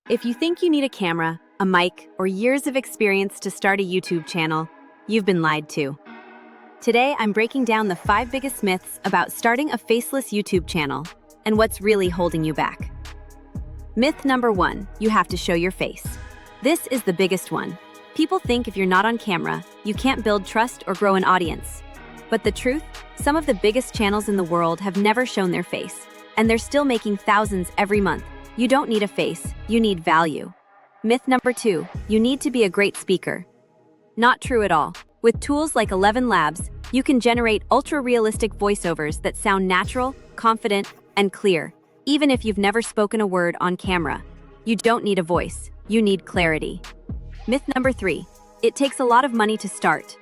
If you think you need a camera, a mic, or years of experience to start a YouTube channel, you've been lied to. Today, I'm breaking down the 5 biggest myths about starting a faceless YouTube channel and what's really holding you back. Myth number 1, you have to show your face. This is the biggest one. People think if you're not on camera, you can't build trust or grow an audience. But the truth, some of the biggest channels in the world have never shown their face, and they're still making thousands every month. You don't need a face, you need value. Myth number 2, you need to be a great speaker. Not true at all. With tools like ElevenLabs, you can generate ultra-realistic voiceovers that sound natural, confident, and clear, even if you've never spoken a word on camera. You don't need a voice, you need clarity. Myth number 3, it takes a lot of money to start.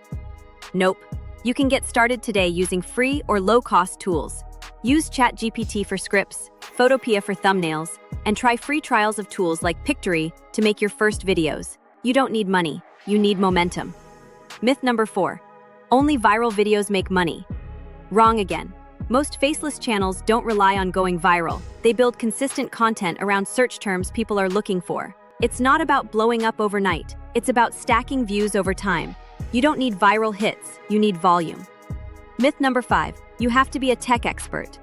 Nope. You can get started today using free or low-cost tools. Use ChatGPT for scripts, Photopea for thumbnails, and try free trials of tools like Pictory to make your first videos. You don't need money, you need momentum. Myth number 4, only viral videos make money. Wrong again. Most faceless channels don't rely on going viral. They build consistent content around search terms people are looking for. It's not about blowing up overnight. It's about stacking views over time. You don't need viral hits, you need volume. Myth number 5, you have to be a tech expert.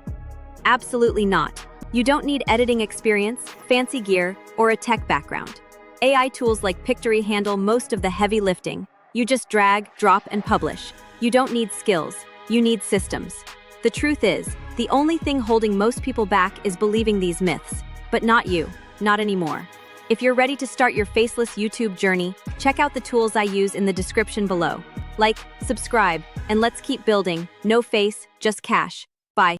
Absolutely not. You don't need editing experience, fancy gear, or a tech background. AI tools like Pictory handle most of the heavy lifting. You just drag, drop, and publish. You don't need skills, you need systems. The truth is, the only thing holding most people back is believing these myths. But not you, not anymore. If you're ready to start your faceless YouTube journey, check out the tools I use in the description below. Like, subscribe, and let's keep building. No face, just cash. Bye.